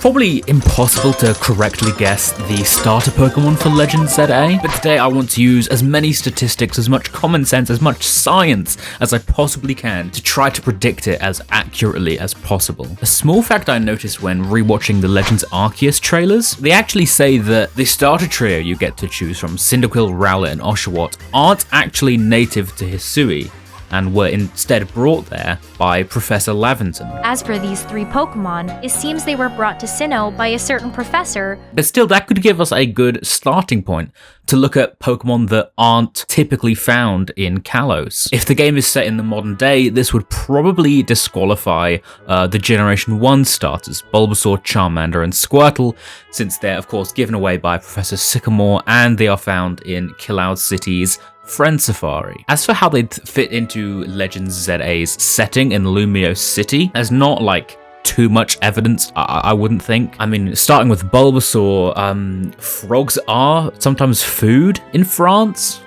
probably impossible to correctly guess the starter Pokemon for Legends ZA, but today I want to use as many statistics, as much common sense, as much science as I possibly can to try to predict it as accurately as possible. A small fact I noticed when rewatching the Legends Arceus trailers, they actually say that the starter trio you get to choose from, Cyndaquil, Rowlet, and Oshawott, aren't actually native to Hisui, and were instead brought there by Professor Laventon. As for these 3 Pokemon, it seems they were brought to Sinnoh by a certain professor. But still, that could give us a good starting point to look at Pokemon that aren't typically found in Kalos. If the game is set in the modern day, this would probably disqualify the Generation 1 starters, Bulbasaur, Charmander, and Squirtle, since they're of course given away by Professor Sycamore, and they are found in Cloud City's Friend Safari. As for how they'd fit into Legends ZA's setting in Lumio City, there's not like too much evidence, I wouldn't think. I mean, starting with Bulbasaur, frogs are sometimes food in France.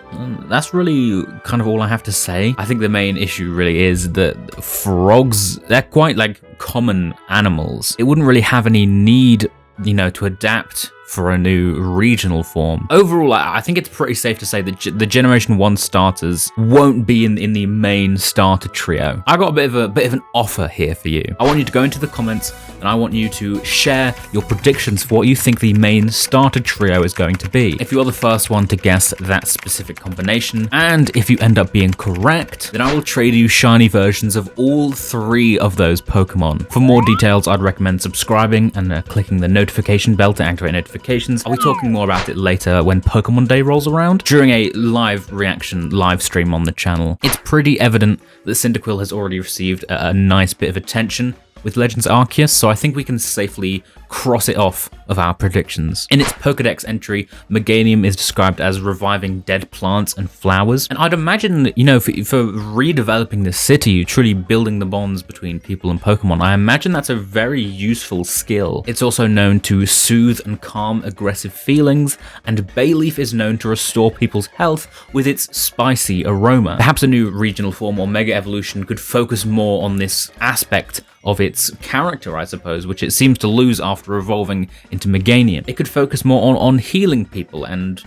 That's really kind of all I have to say. I think the main issue really is that frogs, they're quite like common animals. It wouldn't really have any need, to adapt for a new regional form. Overall, I think it's pretty safe to say that the Generation 1 starters won't be in the main starter trio. I got a bit of an offer here for you. I want you to go into the comments and I want you to share your predictions for what you think the main starter trio is going to be. If you're the first one to guess that specific combination, and if you end up being correct, then I will trade you shiny versions of all 3 of those Pokemon. For more details, I'd recommend subscribing and clicking the notification bell to activate notifications. I'll be talking more about it later when Pokemon Day rolls around, during a live reaction live stream on the channel. It's pretty evident that Cyndaquil has already received a nice bit of attention with Legends Arceus, so I think we can safely cross it off of our predictions. In its Pokedex entry, Meganium is described as reviving dead plants and flowers, and I'd imagine, for redeveloping the city, truly building the bonds between people and Pokemon, I imagine that's a very useful skill. It's also known to soothe and calm aggressive feelings, and Bayleaf is known to restore people's health with its spicy aroma. Perhaps a new regional form or Mega Evolution could focus more on this aspect of its character, I suppose, which it seems to lose after evolving into Meganium. It could focus more on healing people and,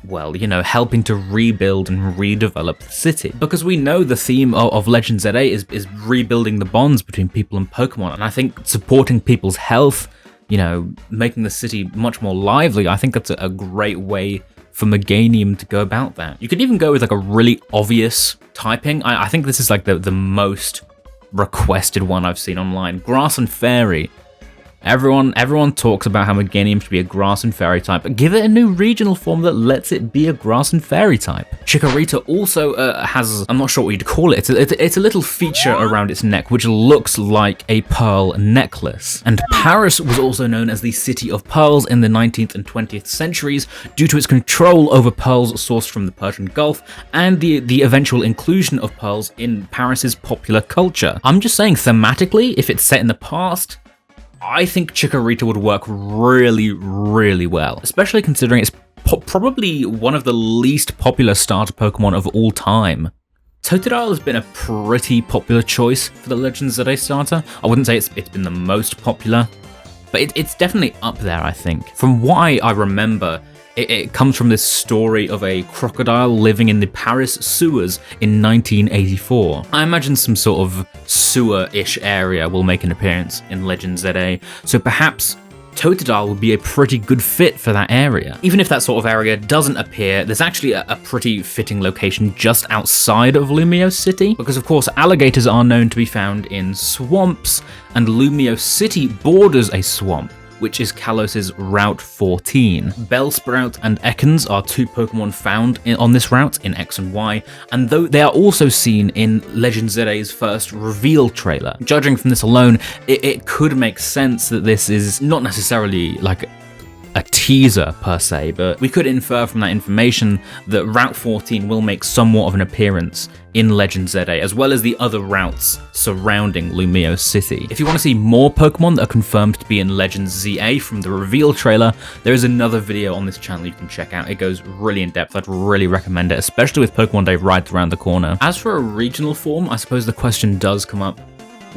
well, helping to rebuild and redevelop the city. Because we know the theme of Legends ZA is rebuilding the bonds between people and Pokemon, and I think supporting people's health, making the city much more lively, I think that's a great way for Meganium to go about that. You could even go with like a really obvious typing. I think this is like the most requested one I've seen online. Grass and Fairy. Everyone talks about how Meganium should be a Grass and Fairy type, but give it a new regional form that lets it be a Grass and Fairy type. Chikorita also has, I'm not sure what you'd call it, it's a little feature around its neck which looks like a pearl necklace. And Paris was also known as the City of Pearls in the 19th and 20th centuries due to its control over pearls sourced from the Persian Gulf and the eventual inclusion of pearls in Paris's popular culture. I'm just saying, thematically, if it's set in the past, I think Chikorita would work really, really well, especially considering it's probably one of the least popular starter Pokemon of all time. Totodile has been a pretty popular choice for the Legends ZA starter. I wouldn't say it's been the most popular, but it's definitely up there, I think. From what I remember, it comes from this story of a crocodile living in the Paris sewers in 1984. I imagine some sort of sewer-ish area will make an appearance in Legends ZA, so perhaps Totodile would be a pretty good fit for that area. Even if that sort of area doesn't appear, there's actually a pretty fitting location just outside of Lumio City, because of course alligators are known to be found in swamps, and Lumio City borders a swamp, which is Kalos' Route 14. Bellsprout and Ekans are 2 Pokemon found on this route in X and Y, and though they are also seen in Legends ZA's first reveal trailer. Judging from this alone, it could make sense that this is not necessarily like a teaser per se, but we could infer from that information that Route 14 will make somewhat of an appearance in Legends ZA, as well as the other routes surrounding Lumio City. If you want to see more Pokemon that are confirmed to be in Legends ZA from the reveal trailer, there is another video on this channel you can check out. It goes really in depth. I'd really recommend it, especially with Pokemon Day right around the corner. As for a regional form, I suppose the question does come up,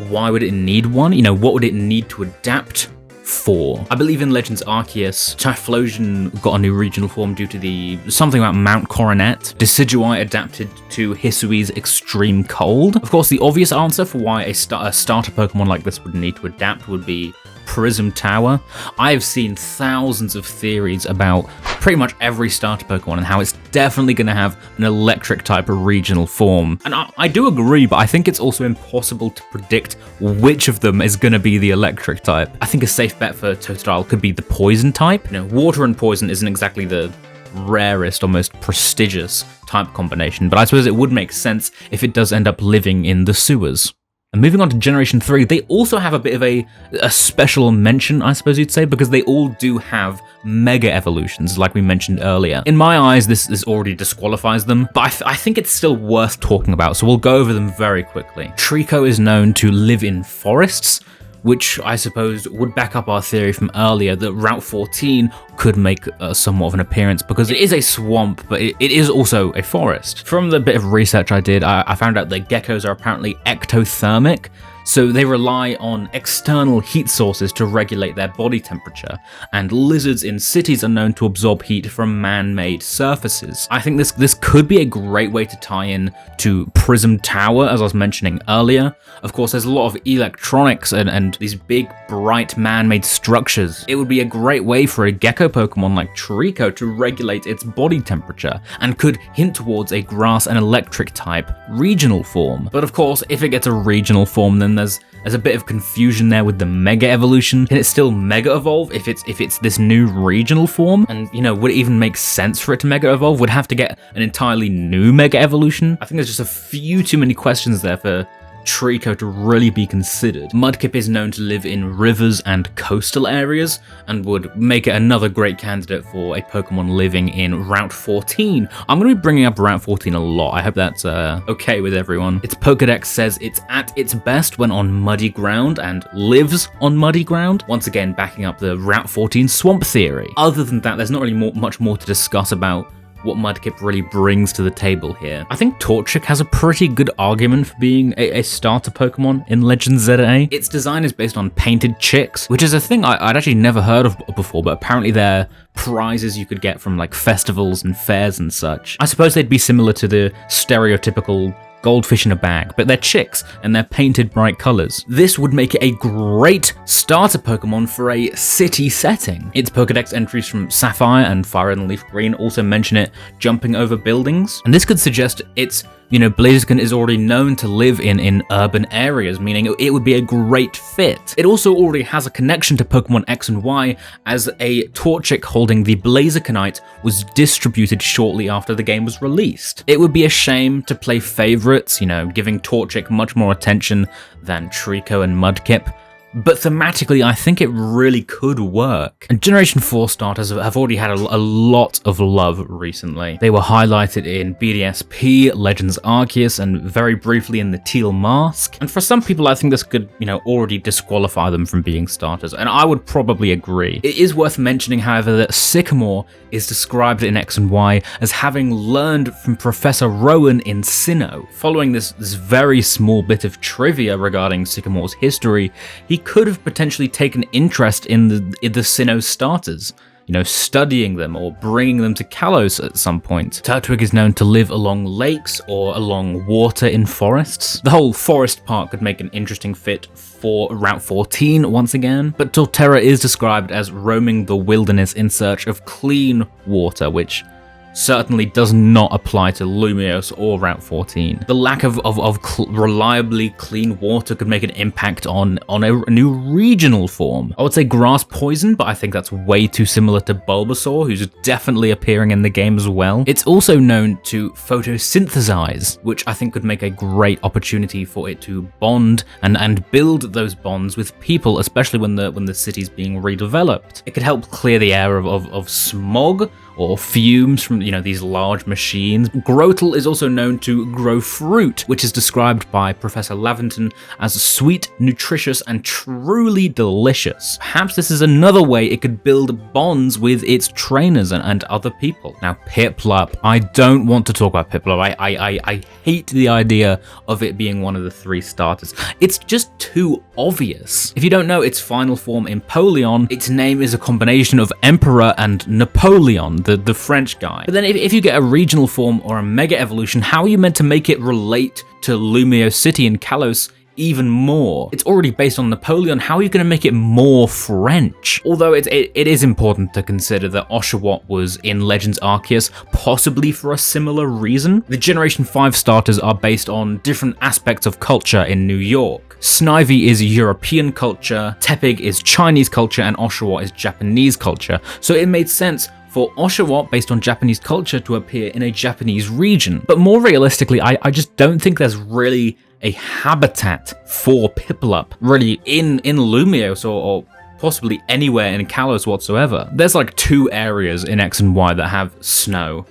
why would it need one? What would it need to adapt 4. I believe in Legends Arceus, Typhlosion got a new regional form due to something about Mount Coronet. Decidueye adapted to Hisui's extreme cold. Of course, the obvious answer for why a starter Pokemon like this would need to adapt would be Prism Tower. I've seen thousands of theories about pretty much every starter Pokemon and how it's definitely going to have an electric type of regional form. And I do agree, but I think it's also impossible to predict which of them is going to be the electric type. I think a safe bet for Totodile could be the poison type. You know, water and poison isn't exactly the rarest or most prestigious type combination, but I suppose it would make sense if it does end up living in the sewers. And moving on to Generation 3, they also have a bit of a special mention, I suppose you'd say, because they all do have Mega Evolutions, like we mentioned earlier. In my eyes, this already disqualifies them, but I think it's still worth talking about, so we'll go over them very quickly. Treecko is known to live in forests, which I suppose would back up our theory from earlier that Route 14 could make somewhat of an appearance, because it is a swamp, but it is also a forest. From the bit of research I did, I found out that geckos are apparently ectothermic, so they rely on external heat sources to regulate their body temperature, and lizards in cities are known to absorb heat from man-made surfaces. I think this could be a great way to tie in to Prism Tower, as I was mentioning earlier. Of course, there's a lot of electronics and these big, bright man-made structures. It would be a great way for a gecko Pokemon like Treecko to regulate its body temperature, and could hint towards a grass and electric type regional form. But of course, if it gets a regional form, then there's a bit of confusion there with the Mega Evolution. Can it still Mega Evolve if it's this new regional form? And, you know, would it even make sense for it to Mega Evolve? Would it have to get an entirely new Mega Evolution? I think there's just a few too many questions there for Treecko to really be considered. Mudkip is known to live in rivers and coastal areas, and would make it another great candidate for a Pokemon living in Route 14. I'm going to be bringing up Route 14 a lot. I hope that's okay with everyone. Its Pokedex says it's at its best when on muddy ground and lives on muddy ground, once again backing up the Route 14 swamp theory. Other than that, there's not really much more to discuss about what Mudkip really brings to the table here. I think Torchic has a pretty good argument for being a starter Pokemon in Legends ZA. Its design is based on painted chicks, which is a thing I'd actually never heard of before, but apparently they're prizes you could get from like festivals and fairs and such. I suppose they'd be similar to the stereotypical goldfish in a bag, but they're chicks and they're painted bright colors. This would make it a great starter Pokemon for a city setting. Its Pokedex entries from Sapphire and Fire and Leaf Green also mention it jumping over buildings, and this could suggest its Blaziken is already known to live in urban areas, meaning it would be a great fit. It also already has a connection to Pokemon X and Y, as a Torchic holding the Blazikenite was distributed shortly after the game was released. It would be a shame to play favorites, giving Torchic much more attention than Treecko and Mudkip, but thematically, I think it really could work. And Generation 4 starters have already had a lot of love recently. They were highlighted in BDSP, Legends Arceus, and very briefly in the Teal Mask. And for some people, I think this could, already disqualify them from being starters, and I would probably agree. It is worth mentioning, however, that Sycamore is described in X and Y as having learned from Professor Rowan in Sinnoh. Following this very small bit of trivia regarding Sycamore's history, he could have potentially taken interest in the Sinnoh starters, studying them or bringing them to Kalos at some point. Turtwig is known to live along lakes or along water in forests. The whole forest part could make an interesting fit for Route 14 once again, but Torterra is described as roaming the wilderness in search of clean water, which certainly does not apply to Lumiose or Route 14. The lack of reliably clean water could make an impact on a new regional form. I would say Grass Poison, but I think that's way too similar to Bulbasaur, who's definitely appearing in the game as well. It's also known to photosynthesize, which I think could make a great opportunity for it to bond and build those bonds with people, especially when the city's being redeveloped. It could help clear the air of smog, or fumes from, these large machines. Grotle is also known to grow fruit, which is described by Professor Laventon as sweet, nutritious, and truly delicious. Perhaps this is another way it could build bonds with its trainers and other people. Now, Piplup. I don't want to talk about Piplup. I hate the idea of it being one of the 3 starters. It's just too obvious. If you don't know its final form, Empoleon, its name is a combination of Emperor and Napoleon, the French guy. But then if you get a regional form or a Mega Evolution, how are you meant to make it relate to Lumio City and Kalos even more? It's already based on Napoleon. How are you going to make it more French? Although it is important to consider that Oshawott was in Legends Arceus, possibly for a similar reason. The Generation 5 starters are based on different aspects of culture in New York. Snivy is European culture, Tepig is Chinese culture, and Oshawott is Japanese culture. So it made sense for Oshawott, based on Japanese culture, to appear in a Japanese region. But more realistically, I just don't think there's really a habitat for Piplup really in Lumios or possibly anywhere in Kalos whatsoever. There's like 2 areas in X and Y that have snow.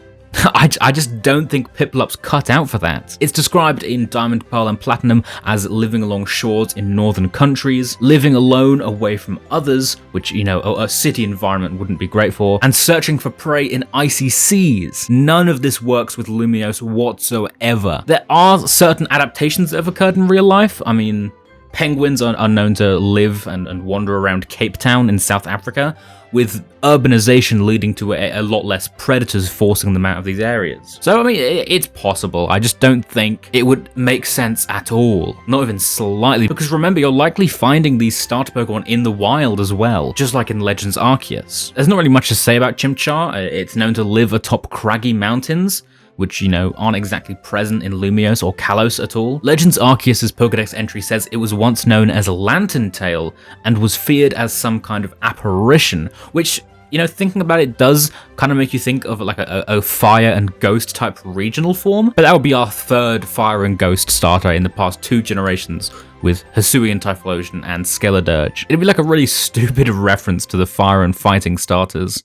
I just don't think Piplup's cut out for that. It's described in Diamond, Pearl, and Platinum as living along shores in northern countries, living alone away from others, which, a city environment wouldn't be great for, and searching for prey in icy seas. None of this works with Lumios whatsoever. There are certain adaptations that have occurred in real life. I mean, penguins are known to live and wander around Cape Town in South Africa, with urbanization leading to a lot less predators forcing them out of these areas. So, I mean, it's possible. I just don't think it would make sense at all. Not even slightly. Because remember, you're likely finding these starter Pokemon in the wild as well, just like in Legends Arceus. There's not really much to say about Chimchar. It's known to live atop craggy mountains, which, aren't exactly present in Lumios or Kalos at all. Legends Arceus' Pokedex entry says it was once known as a Lantern Tail and was feared as some kind of apparition, which, thinking about it does kind of make you think of like a fire and ghost type regional form. But that would be our 3rd fire and ghost starter in the past 2 generations, with Hisuian Typhlosion and Skeledirge. It'd be like a really stupid reference to the fire and fighting starters.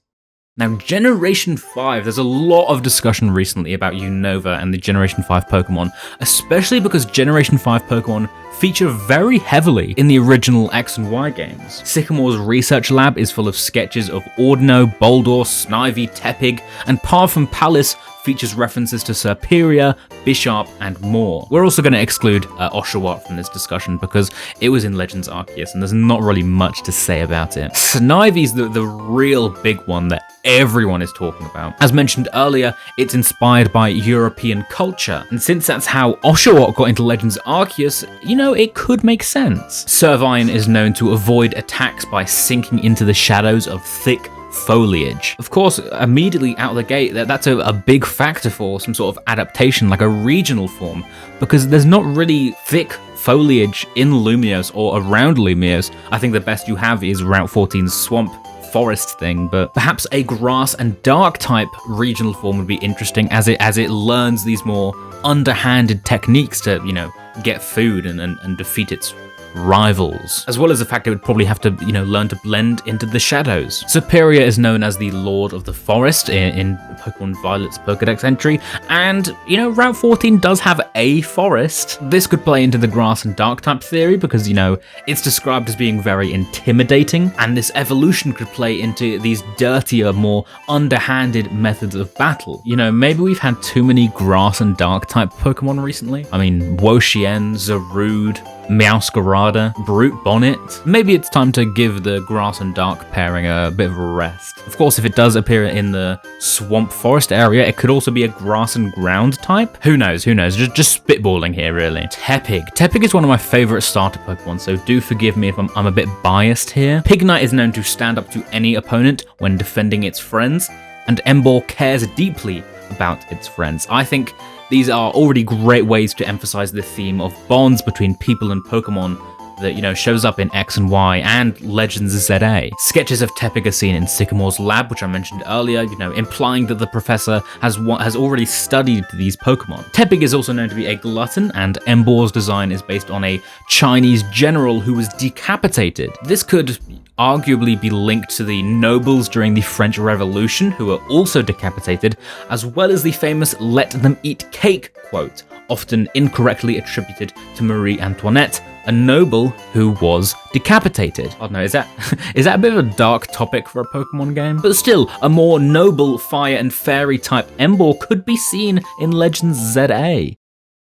Now, Generation 5, there's a lot of discussion recently about Unova and the Generation 5 Pokemon, especially because Generation 5 Pokemon feature very heavily in the original X and Y games. Sycamore's research lab is full of sketches of Ordino, Boldor, Snivy, Tepig, and Parfum Palace features references to Serperior, Bisharp, and more. We're also going to exclude Oshawott from this discussion because it was in Legends Arceus and there's not really much to say about it. Snivy's the real big one that everyone is talking about. As mentioned earlier, it's inspired by European culture, and since that's how Oshawott got into Legends Arceus, it could make sense. Servine is known to avoid attacks by sinking into the shadows of thick foliage. Of course, immediately out of the gate, that's a big factor for some sort of adaptation, like a regional form, because there's not really thick foliage in Lumios or around Lumios. I think the best you have is Route 14's swamp forest thing, but perhaps a grass and dark type regional form would be interesting as it learns these more underhanded techniques to, get food and defeat its rivals, as well as the fact it would probably have to, learn to blend into the shadows. Serperior is known as the Lord of the Forest in Pokemon Violet's Pokedex entry, and, Route 14 does have a forest. This could play into the grass and dark type theory because, it's described as being very intimidating, and this evolution could play into these dirtier, more underhanded methods of battle. Maybe we've had too many grass and dark type Pokemon recently. I mean, Wo-Chien, Zarude, Meowscarada, Brute Bonnet. Maybe it's time to give the grass and dark pairing a bit of a rest. Of course, if it does appear in the swamp forest area, it could also be a grass and ground type. Who knows? Just spitballing here, really. Tepig is one of my favorite starter Pokemon, so do forgive me if I'm a bit biased here. Pignite is known to stand up to any opponent when defending its friends, and Emboar cares deeply about its friends. I think these are already great ways to emphasize the theme of bonds between people and Pokemon that, shows up in X and Y and Legends ZA. Sketches of Tepig are seen in Sycamore's lab, which I mentioned earlier, implying that the professor has already studied these Pokemon. Tepig is also known to be a glutton, and Embor's design is based on a Chinese general who was decapitated. This could arguably be linked to the nobles during the French Revolution, who were also decapitated, as well as the famous "let them eat cake" quote, often incorrectly attributed to Marie Antoinette, a noble who was decapitated. I don't know, is that a bit of a dark topic for a Pokemon game? But still, a more noble fire and fairy type Embor could be seen in Legends ZA.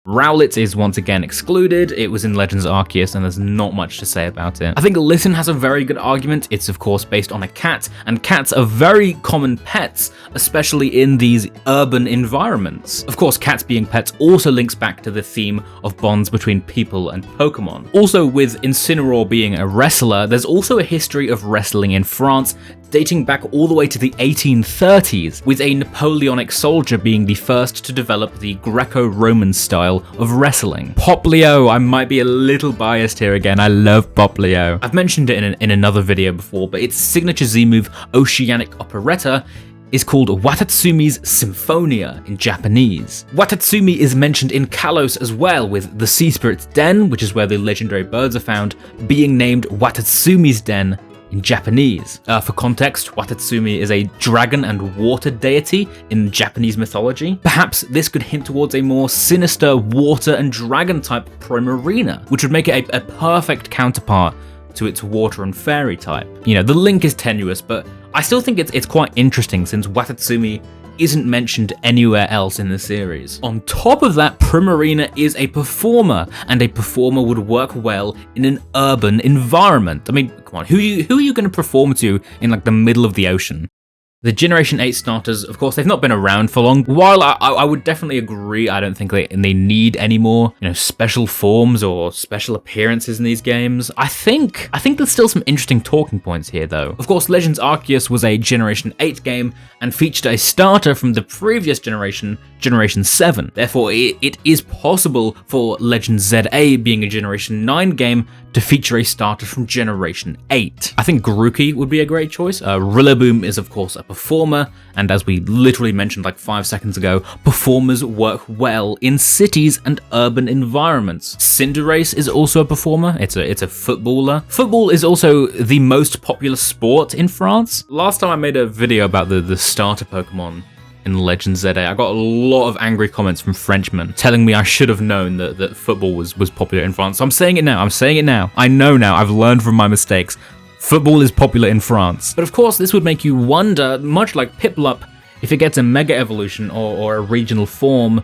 Rowlet is once again excluded. It was in Legends Arceus, and there's not much to say about it. I think Litten has a very good argument. It's of course based on a cat, and cats are very common pets, especially in these urban environments. Of course, cats being pets also links back to the theme of bonds between people and Pokemon. Also, with Incineroar being a wrestler, there's also a history of wrestling in France, dating back all the way to the 1830s, with a Napoleonic soldier being the first to develop the Greco-Roman style of wrestling. Popplio, I might be a little biased here again, I love Popplio. I've mentioned it in another video before, but its signature Z-move, Oceanic Operetta, is called Watatsumi's Symphonia in Japanese. Watatsumi is mentioned in Kalos as well, with the Sea Spirit's Den, which is where the legendary birds are found, being named Watatsumi's Den in Japanese. For context, Watatsumi is a dragon and water deity in Japanese mythology. Perhaps this could hint towards a more sinister water and dragon type Primarina, which would make it a perfect counterpart to its water and fairy type. The link is tenuous, but I still think it's quite interesting since Watatsumi isn't mentioned anywhere else in the series. On top of that, Primarina is a performer, and a performer would work well in an urban environment. I mean, come on, who are you going to perform to in like the middle of the ocean? The Generation 8 starters, of course, they've not been around for long. While I would definitely agree, I don't think they need any more, special forms or special appearances in these games. I think there's still some interesting talking points here, though. Of course, Legends Arceus was a Generation 8 game and featured a starter from the previous generation, Generation 7. Therefore, it is possible for Legends ZA being a Generation 9 game to feature a starter from Generation 8. I think Grookey would be a great choice. Rillaboom is, of course, a performer, and as we literally mentioned like 5 seconds ago, performers work well in cities and urban environments. Cinderace is also a performer. It's a footballer. Football is also the most popular sport in France. Last time I made a video about the starter Pokemon in Legends ZA, I got a lot of angry comments from Frenchmen telling me I should have known that football was popular in France. So I'm saying it now. I know now. I've learned from my mistakes. Football is popular in France. But of course, this would make you wonder, much like Piplup, if it gets a Mega Evolution or a regional form,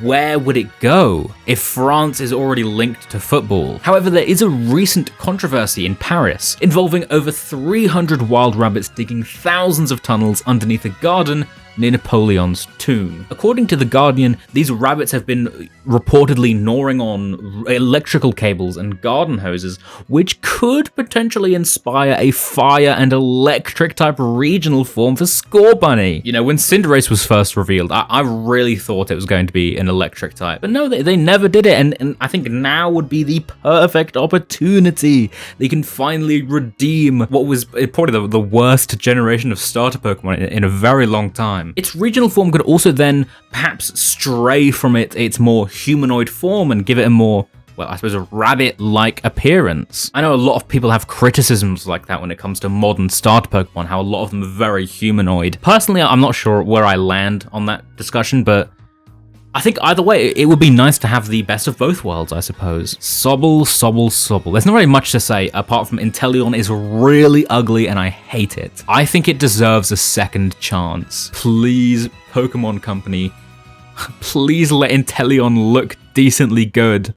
where would it go if France is already linked to football? However, there is a recent controversy in Paris involving over 300 wild rabbits digging thousands of tunnels underneath a garden near Napoleon's tomb. According to The Guardian, these rabbits have been reportedly gnawing on electrical cables and garden hoses, which could potentially inspire a fire and electric type regional form for Scorbunny. When Cinderace was first revealed, I really thought it was going to be an electric type, but no, they never did it, and I think now would be the perfect opportunity. They can finally redeem what was probably the worst generation of starter Pokemon in a very long time. Its regional form could also then perhaps stray from its more humanoid form and give it a more, well, I suppose a rabbit-like appearance. I know a lot of people have criticisms like that when it comes to modern starter Pokemon, how a lot of them are very humanoid. Personally, I'm not sure where I land on that discussion, but I think either way, it would be nice to have the best of both worlds, I suppose. Sobble. There's not really much to say, apart from Inteleon is really ugly and I hate it. I think it deserves a second chance. Please, Pokemon Company, please let Inteleon look decently good.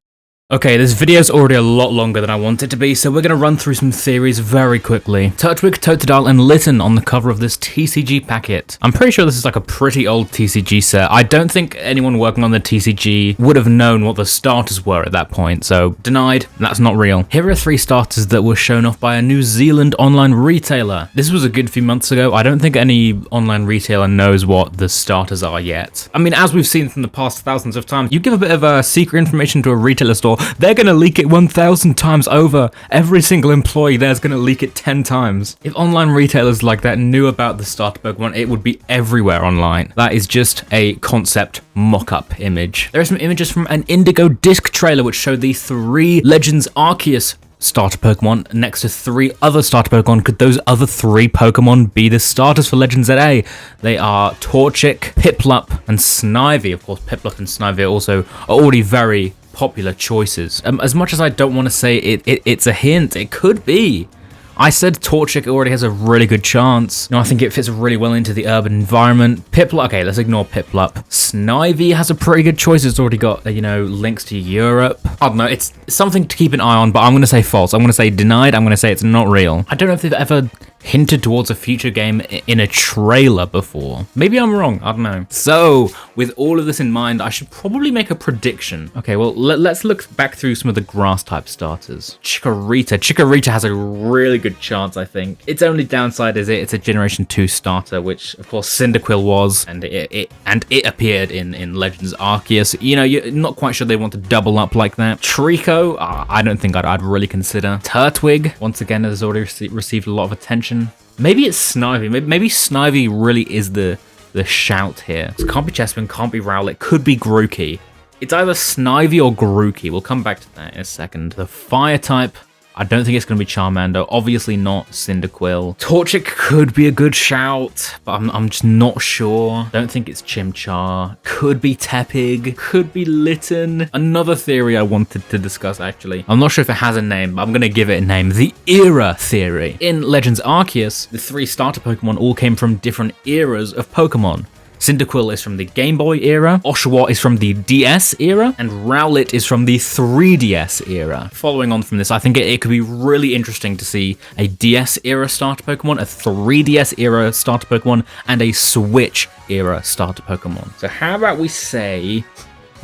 Okay, this video's already a lot longer than I want it to be, so we're gonna run through some theories very quickly. Turtwig, Totodile, and Litten on the cover of this TCG packet. I'm pretty sure this is like a pretty old TCG set. I don't think anyone working on the TCG would have known what the starters were at that point, so denied, that's not real. Here are 3 starters that were shown off by a New Zealand online retailer. This was a good few months ago. I don't think any online retailer knows what the starters are yet. I mean, as we've seen from the past thousands of times, you give a bit of secret information to a retailer store, they're going to leak it 1,000 times over. Every single employee there's going to leak it 10 times. If online retailers like that knew about the starter Pokemon, it would be everywhere online. That is just a concept mock-up image. There are some images from an Indigo disc trailer which showed the 3 Legends Arceus starter Pokemon next to 3 other starter Pokemon. Could those other 3 Pokemon be the starters for Legends ZA? They are Torchic, Piplup, and Snivy. Of course, Piplup and Snivy are already very popular choices. As much as I don't want to say it's a hint, it could be. I said Torchic already has a really good chance. I think it fits really well into the urban environment. Piplup, okay, let's ignore Piplup. Snivy has a pretty good choice. It's already got, links to Europe. I don't know, it's something to keep an eye on, but I'm going to say false. I'm going to say denied. I'm going to say it's not real. I don't know if they've ever hinted towards a future game in a trailer before. Maybe I'm wrong, I don't know. So, with all of this in mind, I should probably make a prediction. Okay, well, let's look back through some of the grass type starters. Chikorita. Chikorita has a really good chance, I think. Its only downside is it's a Generation 2 starter, which, of course, Cyndaquil was, and it appeared in Legends Arceus. You're not quite sure they want to double up like that. Treecko, I don't think I'd really consider. Turtwig, once again, has already received a lot of attention. Maybe it's Snivy. Maybe Snivy really is the shout here. It can't be Chespin, can't be Rowlet, could be Grookey. It's either Snivy or Grookey. We'll come back to that in a second. The fire type, I don't think it's going to be Charmander. Obviously not Cyndaquil. Torchic could be a good shout, but I'm just not sure. Don't think it's Chimchar. Could be Tepig. Could be Litten. Another theory I wanted to discuss, actually. I'm not sure if it has a name, but I'm going to give it a name. The Era Theory. In Legends Arceus, the 3 starter Pokemon all came from different eras of Pokemon. Cyndaquil is from the Game Boy era, Oshawott is from the DS era, and Rowlet is from the 3DS era. Following on from this, I think it could be really interesting to see a DS era starter Pokemon, a 3DS era starter Pokemon, and a Switch era starter Pokemon. So how about we say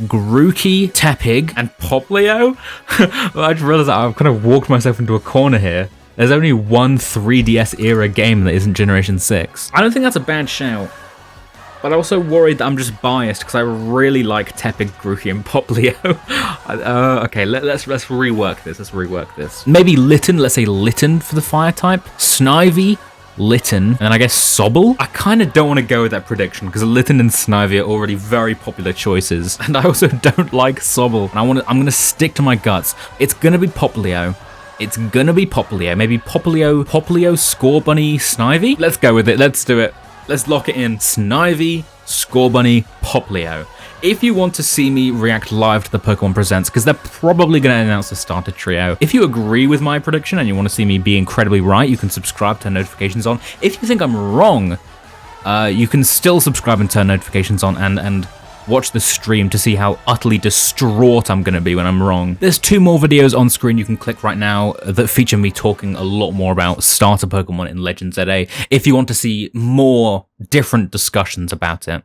Grookey, Tepig, and Popplio? Well, I just realized that I've kind of walked myself into a corner here. There's only one 3DS era game that isn't Generation 6. I don't think that's a bad shout. But I'm also worried that I'm just biased because I really like Tepig, Grookey, and Popplio. Okay, let's rework this. Let's rework this. Maybe Litten. Let's say Litten for the fire type. Snivy, Litten, and I guess Sobble. I kind of don't want to go with that prediction because Litten and Snivy are already very popular choices, and I also don't like Sobble. And I'm gonna stick to my guts. It's gonna be Popplio. It's gonna be Popplio. Maybe Popplio, Scorbunny, Snivy. Let's go with it. Let's do it. Let's lock it in. Snivy, Scorbunny, Popplio. If you want to see me react live to the Pokemon Presents, because they're probably going to announce the starter trio, if you agree with my prediction and you want to see me be incredibly right, you can subscribe, turn notifications on. If you think I'm wrong, you can still subscribe and turn notifications on and watch the stream to see how utterly distraught I'm going to be when I'm wrong. There's 2 more videos on screen you can click right now that feature me talking a lot more about starter Pokemon in Legends ZA if you want to see more different discussions about it.